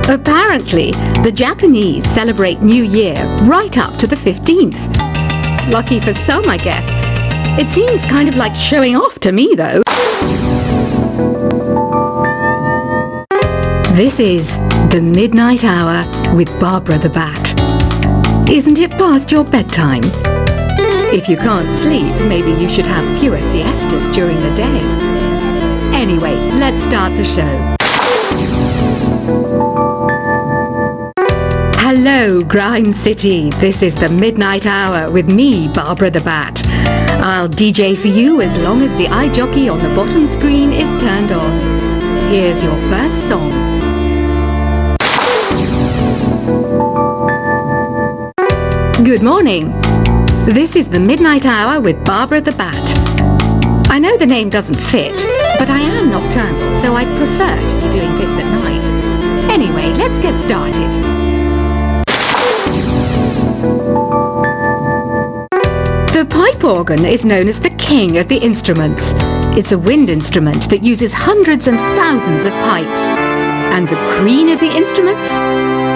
Apparently, the Japanese celebrate New Year right up to the 15th. Lucky for some, I guess. It seems kind of like showing off to me, though. This is The Midnight Hour with Barbara the Bat. Isn't it past your bedtime? If you can't sleep, maybe you should have fewer siestas during the day. Anyway, let's start the show. Hello, Grime City. This is The Midnight Hour with me, Barbara the Bat. I'll DJ for you as long as the eye jockey on the bottom screen is turned on. Here's your first song. Good morning. This is The Midnight Hour with Barbara the Bat. I know the name doesn't fit, but I am nocturnal, so I'd prefer to be doing this at night. Anyway, let's get started. The pipe organ is known as the king of the instruments. It's a wind instrument that uses hundreds and thousands of pipes. And the queen of the instruments?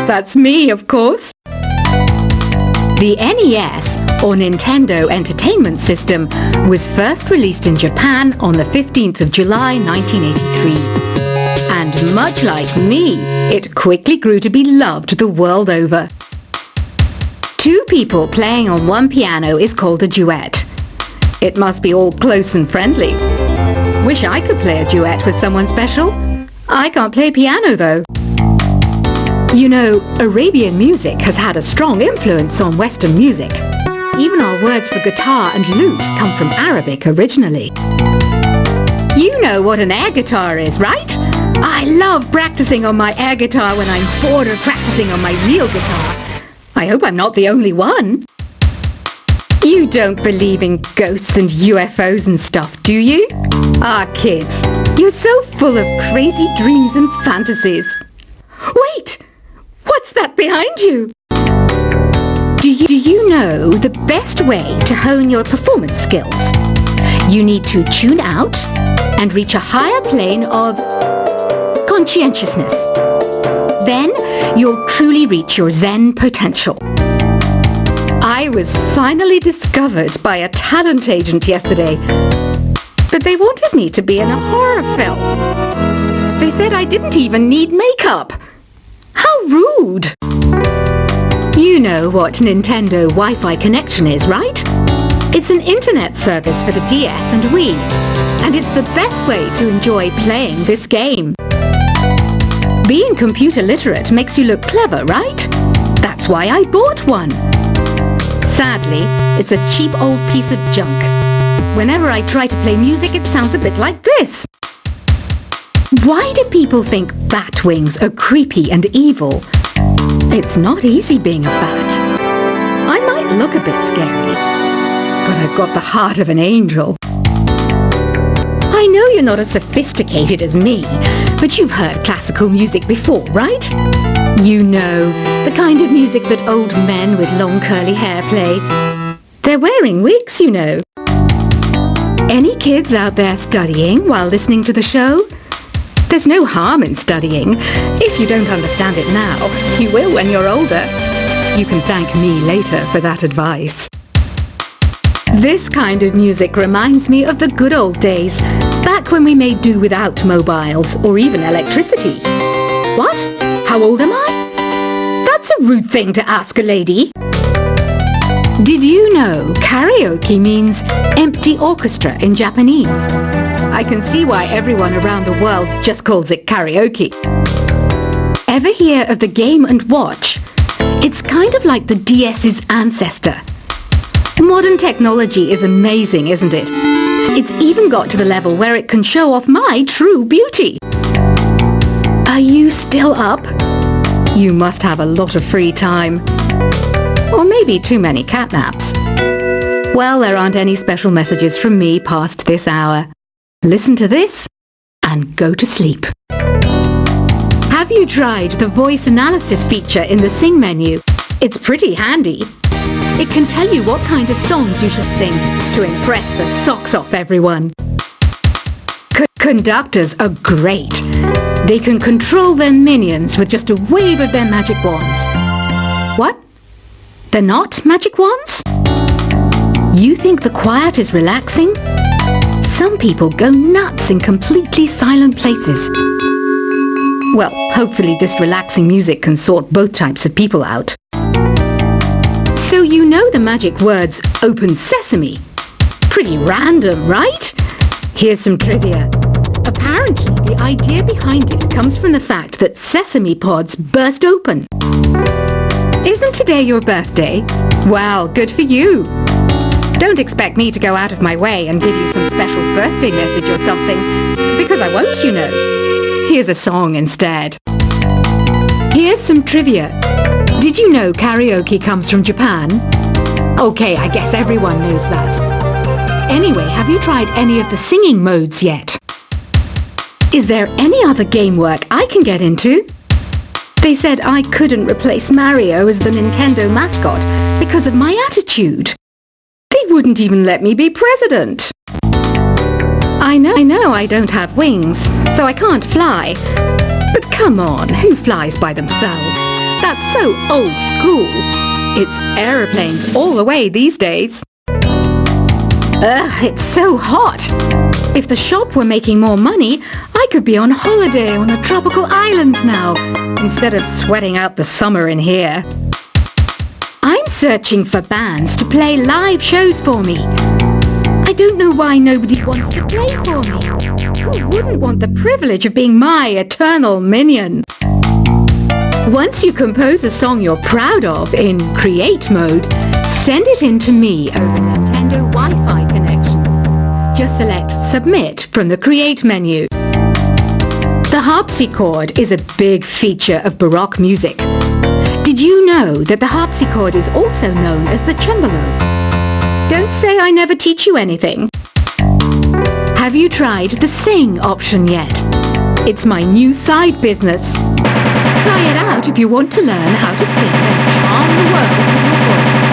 That's me, of course. The NES, or Nintendo Entertainment System, was first released in Japan on the 15th of July 1983. And much like me, it quickly grew to be loved the world over. Two people playing on one piano is called a duet. It must be all close and friendly. Wish I could play a duet with someone special. I can't play piano though. You know, Arabian music has had a strong influence on Western music. Even our words for guitar and lute come from Arabic originally. You know what an air guitar is, right? I love practicing on my air guitar when I'm bored of practicing on my real guitar. I hope I'm not the only one. You don't believe in ghosts and UFOs and stuff, do you? Ah, kids, you're so full of crazy dreams and fantasies. Wait! What's that behind you? Do you know the best way to hone your performance skills? You need to tune out and reach a higher plane of conscientiousness. Then you'll truly reach your Zen potential. I was finally discovered by a talent agent yesterday, but they wanted me to be in a horror film. They said I didn't even need makeup. How rude! You know what Nintendo Wi-Fi connection is, right? It's an internet service for the DS and Wii, and it's the best way to enjoy playing this game. Being computer literate makes you look clever, right? That's why I bought one. Sadly, it's a cheap old piece of junk. Whenever I try to play music, it sounds a bit like this. Why do people think bat wings are creepy and evil? It's not easy being a bat. I might look a bit scary, but I've got the heart of an angel. I know you're not as sophisticated as me, but you've heard classical music before, right? You know, the kind of music that old men with long curly hair play. They're wearing wigs, you know. Any kids out there studying while listening to the show? There's no harm in studying. If you don't understand it now, you will when you're older. You can thank me later for that advice. This kind of music reminds me of the good old days, back when we made do without mobiles or even electricity. What? How old am I? That's a rude thing to ask a lady. Did you know karaoke means empty orchestra in Japanese? I can see why everyone around the world just calls it karaoke. Ever hear of the Game & Watch? It's kind of like the DS's ancestor. Modern technology is amazing, isn't it? It's even got to the level where it can show off my true beauty. Are you still up? You must have a lot of free time. Or maybe too many catnaps. Well, there aren't any special messages from me past this hour. Listen to this and go to sleep. Have you tried the voice analysis feature in the Sing menu? It's pretty handy. It can tell you what kind of songs you should sing to impress the socks off everyone. Conductors are great. They can control their minions with just a wave of their magic wands. What? They're not magic wands? You think the quiet is relaxing? Some people go nuts in completely silent places. Well, hopefully this relaxing music can sort both types of people out. So you know the magic words "Open Sesame"? Pretty random, right? Here's some trivia. Apparently, the idea behind it comes from the fact that sesame pods burst open. Isn't today your birthday? Well, good for you. Don't expect me to go out of my way and give you some special birthday message or something, because I won't, you know. Here's a song instead. Here's some trivia. Did you know karaoke comes from Japan? Okay, I guess everyone knows that. Anyway, have you tried any of the singing modes yet? Is there any other game work I can get into? They said I couldn't replace Mario as the Nintendo mascot because of my attitude. They wouldn't even let me be president. I know I don't have wings, so I can't fly. But come on, who flies by themselves? That's so old school. It's aeroplanes all the way these days. Ugh, it's so hot. If the shop were making more money, I could be on holiday on a tropical island now, instead of sweating out the summer in here. I'm searching for bands to play live shows for me. I don't know why nobody wants to play for me. Who wouldn't want the privilege of being my eternal minion? Once you compose a song you're proud of in create mode, send it in to me over Nintendo Wi-Fi connection. Just select Submit from the Create menu. The harpsichord is a big feature of Baroque music. Did you know that the harpsichord is also known as the cembalo? Don't say I never teach you anything. Have you tried the Sing option yet? It's my new side business. Try it out if you want to learn how to sing and charm the world with your voice.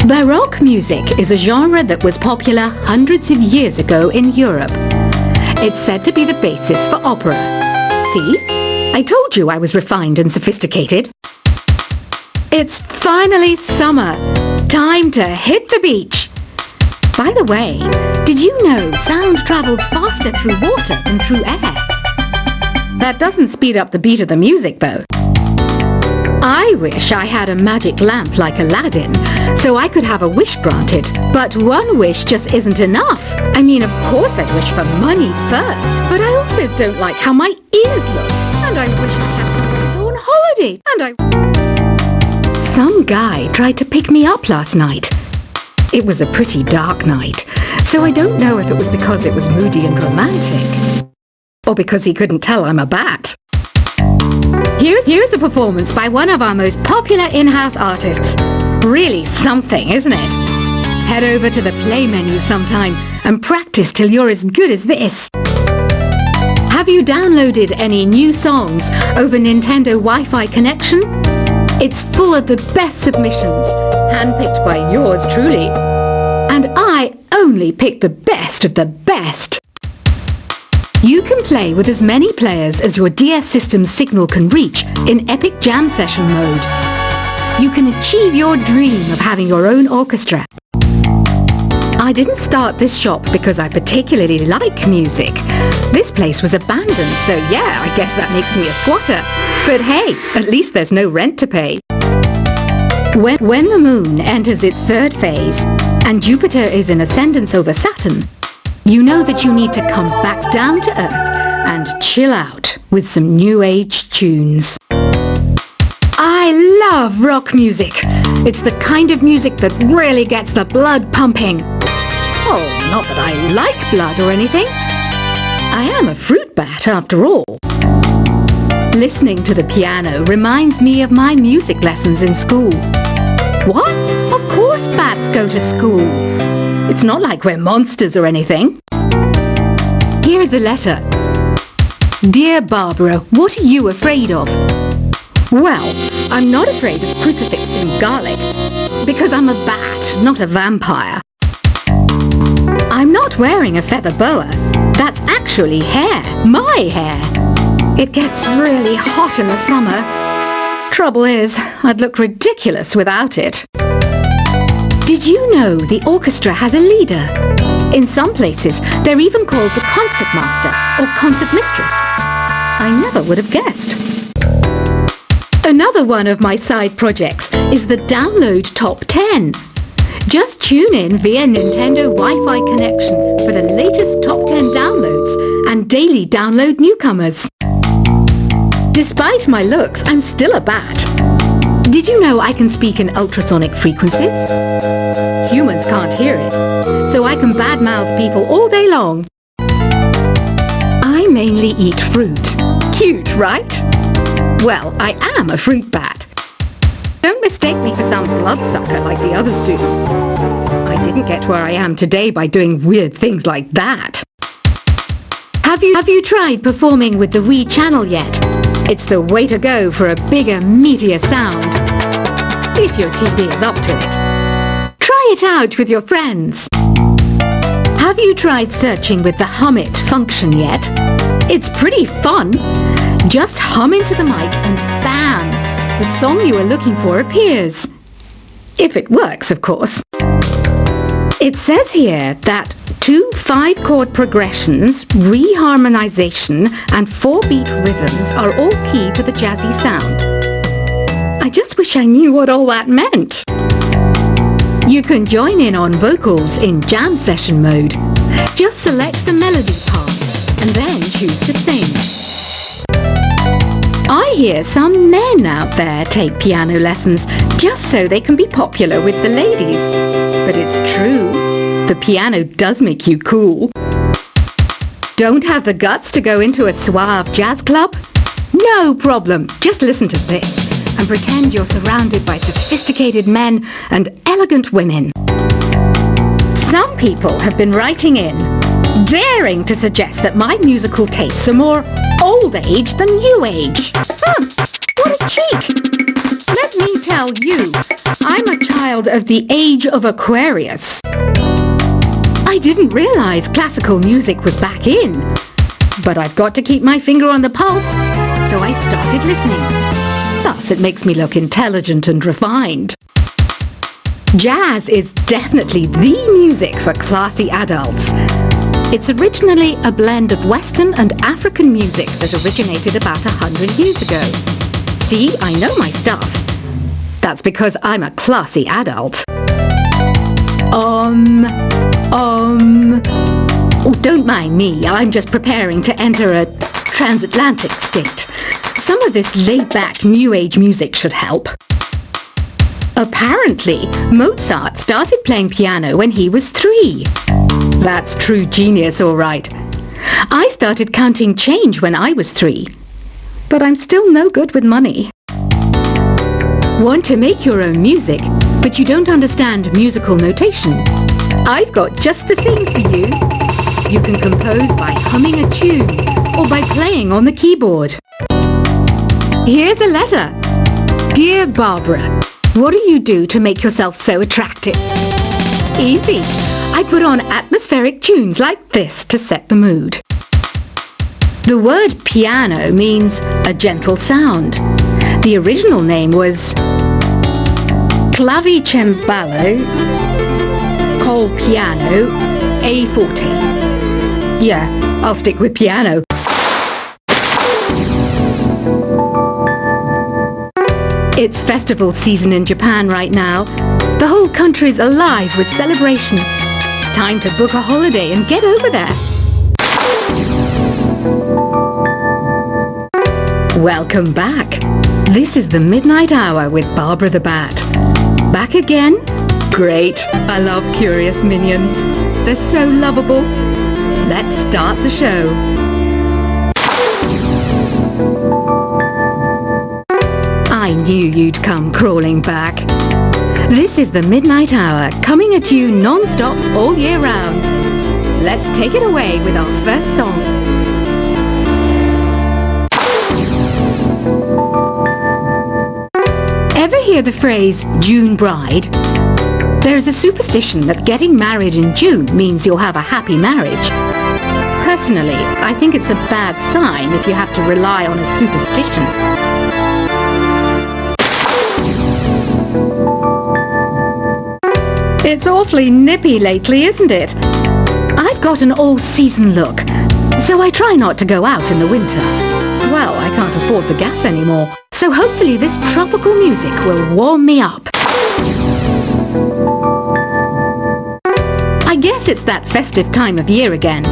Baroque music is a genre that was popular hundreds of years ago in Europe. It's said to be the basis for opera. See? I told you I was refined and sophisticated. It's finally summer. Time to hit the beach. By the way, did you know sound travels faster through water than through air? That doesn't speed up the beat of the music, though. I wish I had a magic lamp like Aladdin, so I could have a wish granted. But one wish just isn't enough. I mean, of course I wish for money first, but I also don't like how my ears look. And I wish I had somewhere to go on holiday. Some guy tried to pick me up last night. It was a pretty dark night, so I don't know if it was because it was moody and romantic, or because he couldn't tell I'm a bat. Here's a performance by one of our most popular in-house artists. Really something, isn't it? Head over to the play menu sometime and practice till you're as good as this. Have you downloaded any new songs over Nintendo Wi-Fi connection? It's full of the best submissions, handpicked by yours truly. And I only pick the best of the best. You can play with as many players as your DS system's signal can reach in Epic Jam Session mode. You can achieve your dream of having your own orchestra. I didn't start this shop because I particularly like music. This place was abandoned, so yeah, I guess that makes me a squatter. But hey, at least there's no rent to pay. When the moon enters its third phase and Jupiter is in ascendance over Saturn, you know that you need to come back down to Earth and chill out with some new age tunes. I love rock music. It's the kind of music that really gets the blood pumping. Oh, not that I like blood or anything. I am a fruit bat after all. Listening to the piano reminds me of my music lessons in school. What? Of course bats go to school. It's not like we're monsters or anything. Here's a letter. Dear Barbara, what are you afraid of? Well, I'm not afraid of crucifix and garlic, because I'm a bat, not a vampire. I'm not wearing a feather boa. That's actually hair, my hair. It gets really hot in the summer. Trouble is, I'd look ridiculous without it. Did you know the orchestra has a leader? In some places, they're even called the concert master or concert mistress. I never would have guessed. Another one of my side projects is the Download Top 10. Just tune in via Nintendo Wi-Fi connection for the latest top 10 downloads and daily download newcomers. Despite my looks, I'm still a bat. Did you know I can speak in ultrasonic frequencies? Humans can't hear it, so I can badmouth people all day long. I mainly eat fruit. Cute, right? Well, I am a fruit bat. Don't mistake me for some bloodsucker like the others do. I didn't get where I am today by doing weird things like that. Have you tried performing with the Wii channel yet? It's the way to go for a bigger, meatier sound. If your TV is up to it. Try it out with your friends. Have you tried searching with the Hum It function yet? It's pretty fun. Just hum into the mic and bam! The song you are looking for appears. If it works, of course. It says here that 2 5-chord progressions, reharmonization, and 4-beat rhythms are all key to the jazzy sound. I just wish I knew what all that meant. You can join in on vocals in jam session mode. Just select the melody part and then choose to sing. I hear some men out there take piano lessons just so they can be popular with the ladies. But it's true, the piano does make you cool. Don't have the guts to go into a suave jazz club? No problem, just listen to this and pretend you're surrounded by sophisticated men and elegant women. Some people have been writing in, daring to suggest that my musical tastes are more old age than new age. What a cheek! Let me tell you, I'm a child of the age of Aquarius. I didn't realize classical music was back in, but I've got to keep my finger on the pulse, so I started listening. Thus, it makes me look intelligent and refined. Jazz is definitely the music for classy adults. It's originally a blend of Western and African music that originated about 100 years ago. See, I know my stuff. That's because I'm a classy adult. Oh, don't mind me. I'm just preparing to enter a transatlantic state. Some of this laid-back New Age music should help. Apparently, Mozart started playing piano when he was 3. That's true genius, all right. I started counting change when I was 3. But I'm still no good with money. Want to make your own music, but you don't understand musical notation? I've got just the thing for you. You can compose by humming a tune or by playing on the keyboard. Here's a letter. Dear Barbara, what do you do to make yourself so attractive? Easy. I put on atmospheric tunes like this to set the mood. The word piano means a gentle sound. The original name was Clavicembalo col piano A forte. Yeah, I'll stick with piano. It's festival season in Japan right now. The whole country's alive with celebration. Time to book a holiday and get over there. Welcome back. This is the Midnight Hour with Barbara the Bat. Back again? Great. I love curious minions. They're so lovable. Let's start the show. I knew you'd come crawling back. This is the Midnight Hour, coming at you non-stop all year round. Let's take it away with our first song. Ever hear the phrase June Bride? There's a superstition that getting married in June means you'll have a happy marriage. Personally, I think it's a bad sign if you have to rely on a superstition. It's awfully nippy lately, isn't it? I've got an all-season look, so I try not to go out in the winter. Well, I can't afford the gas anymore, so hopefully this tropical music will warm me up. I guess it's that festive time of year again.